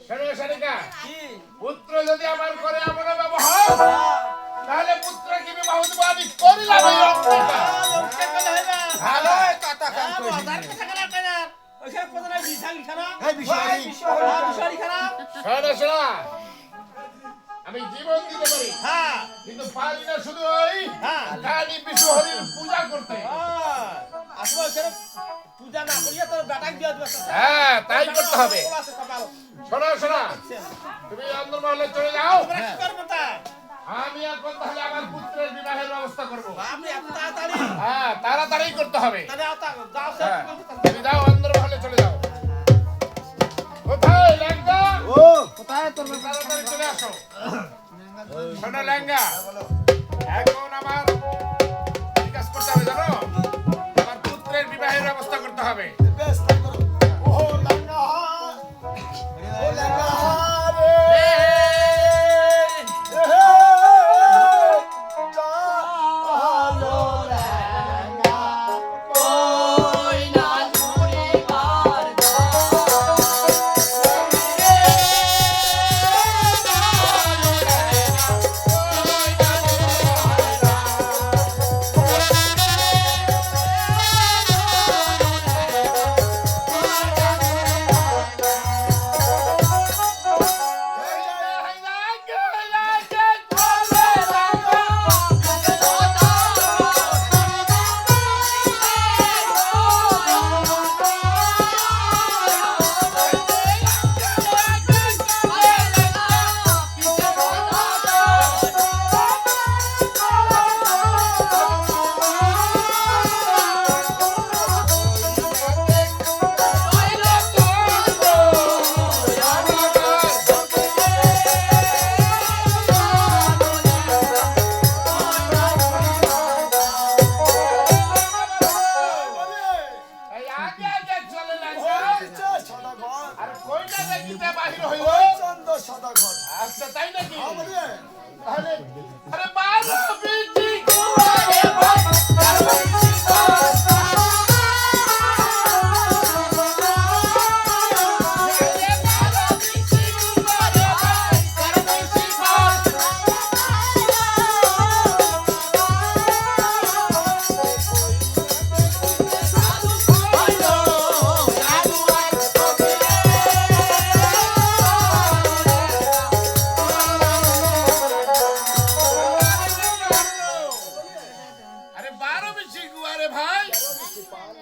শোনো শালিকা, পুত্র যদি আমার করে এমন ব্যবহার, তাহলে পুত্রকে বিবাহ দেব আমি করিলাম এই অঙ্গীকার। ভালো কথা কাম কইছিস ওইখানে প্রধান বিশাল খারাপ এই বিষয় বিশাল খারাপ শোনো শোনো, আমি জীবন দিতে পারি, হ্যাঁ কিন্তু পারি না শুধু ওই হ্যাঁ কালী বিষ্ণু হরির পূজা করতে। আসলে ওইখানে পূজা না করিয়া তোর বেটাকে দিয়ে দিবে। হ্যাঁ, তাই করতে হবে। শোনো শোনো, তুমি অন্দরমহলে চলে যাও, কি করবো তা? আমি এখন তাহলে আমার পুত্রের বিবাহের ব্যবস্থা করবো। আপনি এত তাড়াতাড়ি হ্যাঁ, তাড়াতাড়ি করতে হবে। তাহলে যাও হ্যাঁ, তুমি যাও অন্দরমহলে চলে যাও। কোথায় ল্যাংগা? ও কোথায় তোর তুমি তাড়াতাড়ি চলে আসো। শোনো ল্যাংগা, এখন আমার কি কাজ করতে হবে জানো? আমার পুত্রের বিবাহের ব্যবস্থা করতে হবে। বেশ তাই করো ও লাগা ও লাগা রে চালো লাগা কই না ঘুরে বার এই আগে আগে চলে ল্যাংগা। হইছে সদাগর আর কইটা দেখিতে বাহির হইল? ওই চন্দ সদাগর আচ্ছা, তাই নাকি? আমারে তাহলে আরে বারো বিচি কুয়ারে ভাই, বারো বিচি আরে বারো বিচি কুয়ারে ভাই,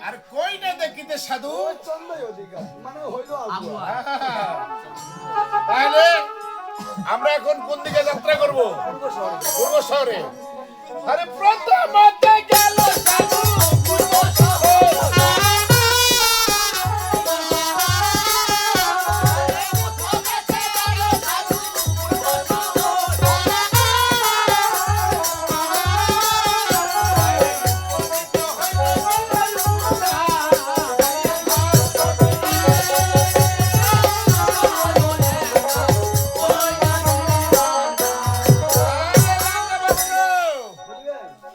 আর কইটা দেখিতে সাধু। ওই চন্দই অধিকার মানে হইলো আগুয়া তাহলে আমরা এখন কোন দিকে যাত্রা করব? পূর্ব শহরে। আরে প্রথমতে গেল সাধু পূর্ব শহরে।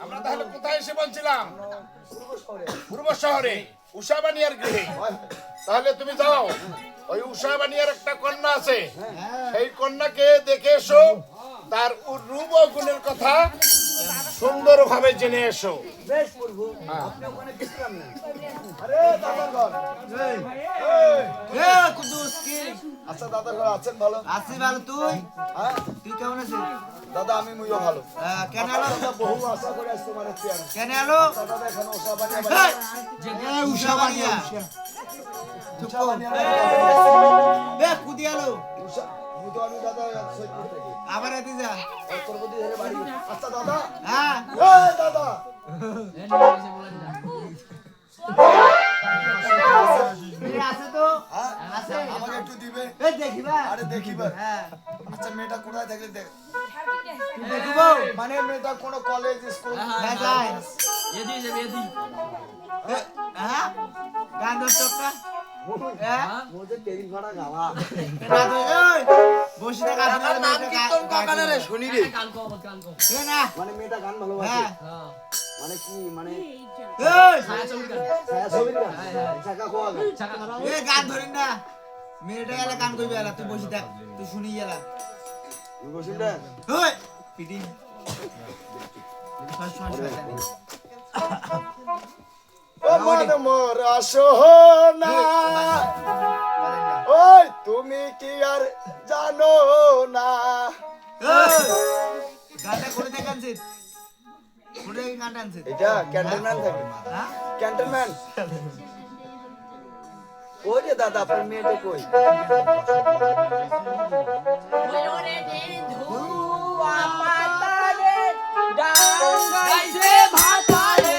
আমরা তাহলে কোথায় এসে বলছিলাম? পূর্ব শহরে পূর্ব শহরে উষা বানিয়ার গৃহে। তাহলে তুমি যাও, ওই উষা বানিয়ার একটা কন্যা আছে, সেই কন্যাকে দেখে এসো, তার রূপ ও গুণের কথা সুন্দরভাবে জেনে এসো। বেশ প্রভু আপনি ওখানে বিশ্রাম নেন আরে দাদার ঘর এই এ কুদুস কি আচ্ছা দাদার ঘর আছেন ভালো আছি ভালো তুই হ্যাঁ তুই কেমন আছিস দাদা আমি মুইও ভালো কেন এলো দাদা বহু আশা করে আসতো মানে চেয়ার কেন এলো দাদা এখানে ওষা বানিয়ে এ উষা বানিয়া উষা বানিয়ে এ কুদি এলো উষা মুই তো আমি দাদা সৈয়দপুর থেকে আবার এতে যা উত্তরপতি ধরে বাড়ি আচ্ছা দাদা হ্যাঁ এই দাদা মেয়ে আছে তো হ্যাঁ আছে আমাকে একটু দিবে এ দেখিবা আরে দেখিবা হ্যাঁ আচ্ছা মেয়েটা কোথায় থাকলে দেখ দেখিব মানে মেয়েটা কোনো কলেজ স্কুল না যায় এদি যাবে এদি হ্যাঁ গান দর্শকটা হ্যাঁ মোদের টেবিল ভাড়া গাওয়া রাত ওই বসে থাকা আপনার মেয়েটা কাকানে রে শুনি রে কান কো কান কো এ না মানে মেয়েটা গান ভালোবাসে হ্যাঁ হ্যাঁ মানে কি মানে এই ছায়া ছবি গান ছায়া ছবির গান হ্যাঁ, হ্যাঁ। ছাকা কোয়া গান ছাকা এ গান ধরেন না মেয়েটা গেলে কান কইবে এলা তুই বসে থাক তুই শুনি গেলা তুই বসিস না ওই পিটি ফার্স্ট ও মন মোর সোনা ওই তুমি কি আর জানো না গানটা করে দেখ আনছে করে গানটা আনছে এটা ক্যান্টনম্যান থাকে হ্যাঁ ক্যান্টনম্যান ওই রে দাদা আপনার মেয়েটা কই গাইছে ভাতারে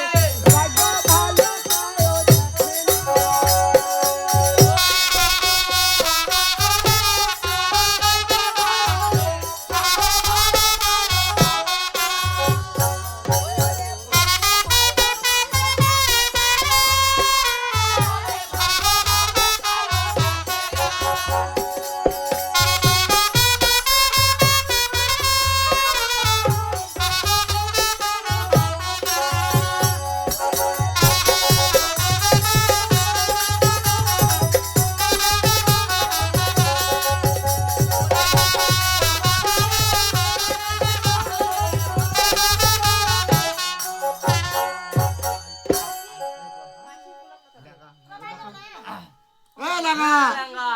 এ লাগা রাঙ্গা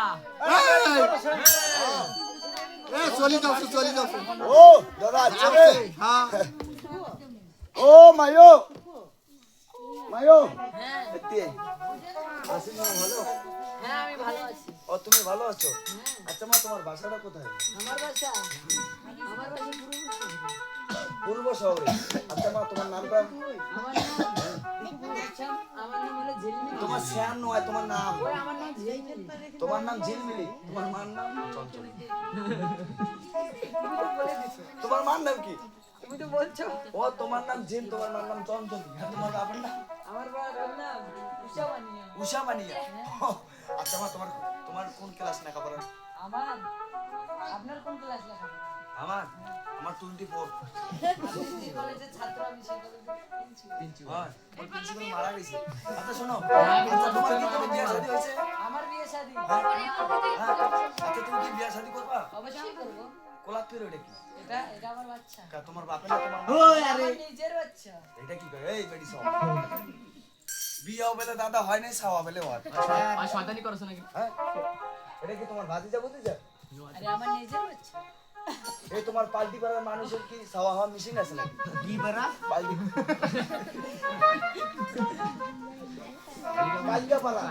এ চলি যাও ও দাদা আচ্ছা রে হ্যাঁ ও মায়ো মায়ো হ্যাঁ এতে আসিস না ভালো হ্যাঁ আমি ভালো আছি ও তুমি ভালো আছো আচ্ছা মা তোমার বাসাটা কোথায় আমার বাসা পূর্ব শহরে আচ্ছা মা তোমার নামটা আমার নাম আচ্ছা, আমার নাম হলো ঝিলমিলি তোমার শ্যাম নয় তোমার নাম ওই আমার নাম ঝিলমিলি তোমার নাম ঝিলমিলি তোমার মার নাম চঞ্চল তোমার মার নাম কি তুমি তো বলছো ও তোমার নাম ঝিল তোমার মার নাম চঞ্চল আর তোমার বাবার নাম আমার বাবার নাম উষা বানিয়া উষা বানিয়া ও, আচ্ছা মা তোমার তোমার কোন ক্লাস লেখাপড়া আমার আপনার কোন ক্লাস লেখা আমার আমার 24 আমি কলেজের ছাত্র আমি সেই কলেজে হয় ওর প্রিন্সিপাল মারা গেছে আচ্ছা শোনো আচ্ছা তোমার কি কোনো বিয়ে শাদী হয়েছে আমার বিয়ে শাদী আচ্ছা তুমি কি বিয়ে শাদী করবা অবশ্যই করব কোলাপ তুই ওটা কি এটা আমার বাচ্চা কা তোমার বাপের না তোমার মা? ওই আরে আমার নিজের বাচ্চা এটা কি করে এই বেডি সব বিয়ে হবে দাদা হয় নাই সাওয়া বেলে হয় আর শয়তানি করছ নাকি হ্যাঁ এটা কি তোমার ভাতিজা বুঝিছা আরে আমার নিজের বাচ্চা এই তোমার পাল্টি পাড়ার মানুষের কি সাওয়া হওয়া মেশিন আছে নাকি কি বেরা পাল্টি কালকা পাড়া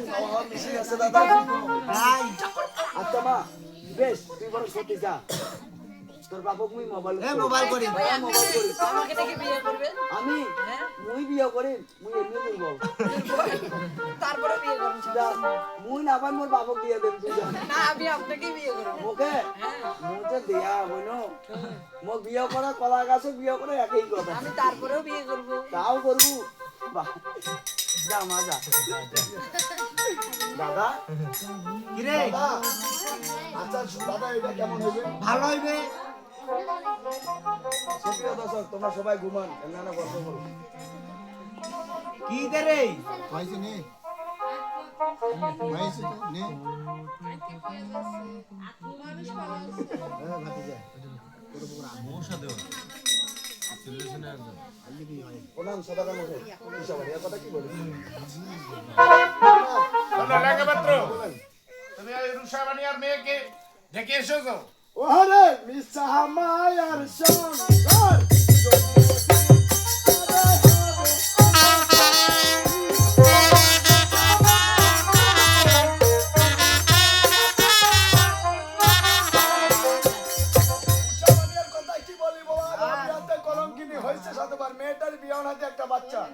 সাওয়া হওয়া মেশিন আছে দাদা ভাই আচ্ছা মা বেশ তুই বড় সত্যি যা তোর বাপক মুই মোবাইল এ মোবাইল করি মোবাইল করি আমাকে দেখে বিয়ে করবে আমি হ্যাঁ মুই বিয়ে করি মুই এমনি দুর্বল তারপরে বিয়ে করুন যা মুই না পাই মোর বাপক দিয়ে দেব তুই যা না আমি আপনাকেই বিয়ে করব মোকে হ্যাঁ মুতে দেয়া হইনো মো বিয়ে করা কলা গাছে বিয়ে করে একই কথা আমি তারপরেও বিয়ে করব তাও করবো বাহ, যা মা যা দাদা কি রে দাদা আচ্ছা দাদা এটা কেমন হবে ভালো হইবে সুপ্রিয় দর্শক তোমরা সবাই ঘুমান এমন গল্প করো কি দে রে হয়েছে নে হয়েছে তো নে ভাতিজা প্রণাম সদাগর মশাই ইসাবাড়ি এর কথা কি বলি শোনো লেখাপত্র তুমি ওই রুষা বানিয়ার মেয়েকে দেখে এসেছো ওরে মিসা মায়ার সঙ্গ